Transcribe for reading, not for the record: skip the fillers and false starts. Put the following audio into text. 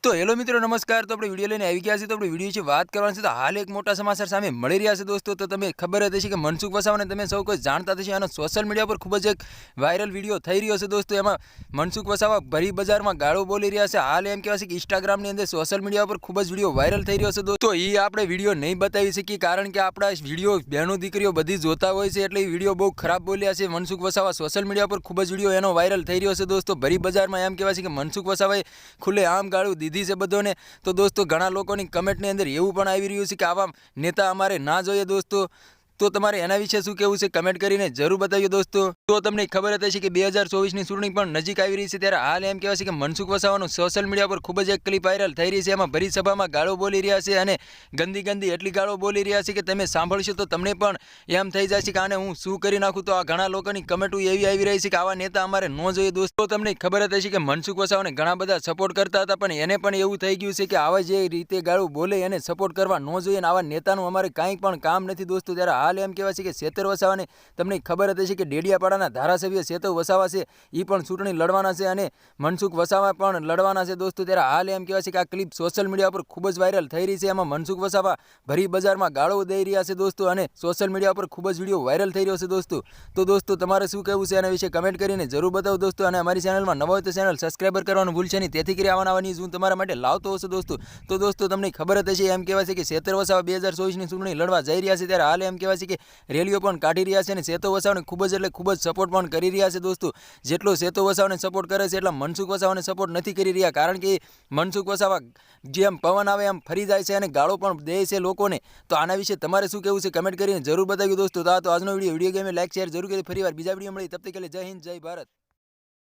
તો હેલો મિત્રો નમસ્કાર। તો આપણે વિડીયો લઈને આવી ગયા છે। તો આપણે વિડીયો વિશે વાત કરવાની છે। તો હાલ એક મોટા સમાચાર સામે મળી રહ્યા છે દોસ્તો। તો તમે ખબર જ હશે કે મનસુખ વસાવાને તમે સૌ કોઈ જાણતા થશે। અને સોશિયલ મીડિયા પર ખૂબ જ એક વાયરલ વિડીયો થઈ રહ્યો છે દોસ્તો। એમાં મનસુખ વસાવા ભરી બજારમાં ગાળો બોલી રહ્યા છે। હાલ એમ કહેવાય છે કે ઇન્સ્ટાગ્રામની અંદર સોશિયલ મીડિયા પર ખૂબ જ વિડીયો વાયરલ થઈ રહ્યો છે દોસ્તો। એ આપણે વિડીયો નહીં બતાવી શકીએ કારણ કે આપણા વિડીયો બહેનો દીકરીઓ બધી જોતા હોય છે, એટલે એ વિડીયો બહુ ખરાબ બોલ્યા છે મનસુખ વસાવા। સોશિયલ મીડિયા પર ખૂબ જ વિડીયો એનો વાયરલ થઈ રહ્યો છે દોસ્તો। ભરી બજારમાં એમ કહેવાય છે કે મનસુખ વસાવાએ ખુલ્લે આમ ગાળું દીધી છે બધોને। તો દોસ્તો ઘણા લોકોની કમેન્ટની અંદર એવું પણ આવી રહ્યું છે કે આવા નેતા અમારે ના જોઈએ દોસ્તો। તો તમારે એના વિશે શું કહેવું છે કમેન્ટ કરીને જરૂર બતાવ્યો દોસ્તો। તો તમને ખબર જ હશે કે 2024ની ચૂંટણી પણ નજીક આવી રહી છે, ત્યારે હાલ એમ કહેવાય છે કે મનસુખ વસાવાનું સોશિયલ મીડિયા પર ખૂબ જ એક ક્લિપ વાયરલ થઈ રહી છે। એમાં ભરી સભામાં ગાળો બોલી રહ્યા છે અને ગંદી એટલી ગાળો બોલી રહ્યા છે કે તમે સાંભળશો તો તમને પણ એમ થઈ જશે કે આને હું શું કરી નાખું। તો આ ઘણા લોકોની કમેન્ટો એવી આવી રહી છે કે આવા નેતા અમારે ન જોઈએ દોસ્તો। તમને ખબર જ હશે કે મનસુખ વસાવાને ઘણા બધા સપોર્ટ કરતા હતા, પણ એને પણ એવું થઈ ગયું છે કે આવા જે રીતે ગાળો બોલે એને સપોર્ટ કરવા ન જોઈએ અને આવા નેતાનું અમારે કાંઈ પણ કામ નથી દોસ્તો। ત્યારે હાલ એમ કહેવાય છે કે શેતર વસાવાને તમને ખબર જ હશે કે ડેડિયાપાડાના ધારાસભ્ય શેતર વસાવા છે, એ પણ ચૂંટણી લડવાના છે અને મનસુખ વસાવા પણ લડવાના છે દોસ્તો। ત્યારે હાલ એમ કહેવાય છે કે આ ક્લિપ સોશિયલ મીડિયા પર ખૂબ જ વાયરલ થઈ રહી છે। એમાં મનસુખ વસાવા ભરી બજારમાં ગાળો દઈ રહ્યા છે દોસ્તો અને સોશિયલ મીડિયા પર ખૂબ જ વિડીયો વાયરલ થઈ રહ્યો છે દોસ્તો। તો દોસ્તો તમારે શું કહેવું છે એના વિશે કમેન્ટ કરીને જરૂર બતાવો દોસ્તો। અને અમારી ચેનલમાં નવા હોય તો ચેનલ સબસ્ક્રાઈબર કરવાનું ભૂલશે નહીં, તેથી કરી આવવાના ન્યૂઝ હું તમારા માટે લાવતો હશે દોસ્તો। તો દોસ્તો તમને ખબર જ હશે એમ કહેવાય છે કે શેતર વસાવા 2024ની ચૂંટણી લડવા જઈ રહ્યા છે, ત્યારે હાલ એમ કહેવાય છે કે રેલીઓ પણ કાઢી રહ્યા છે અને શેતો વસાવાને ખૂબ જ સપોર્ટ પણ કરી રહ્યા છે દોસ્તો। જેટલો શેતો વસાવાને સપોર્ટ કરે છે એટલા મનસુખ વસાવાને સપોર્ટ નથી કરી રહ્યા, કારણ કે મનસુખ વસાવા જેમ પવન આવે એમ ફરી જાય છે અને ગાળો પણ દે છે લોકોને। તો આના વિશે તમારે શું કહેવું છે કમેન્ટ કરીને જરૂર બતાવ્યું દોસ્તો। તો આજનો વિડીયો ગમે લાઈક શેર જરૂર કરી, ફરીવાર બીજા વિડીયો મળી, તબ તક કે લીએ જય હિન્દ જય ભારત।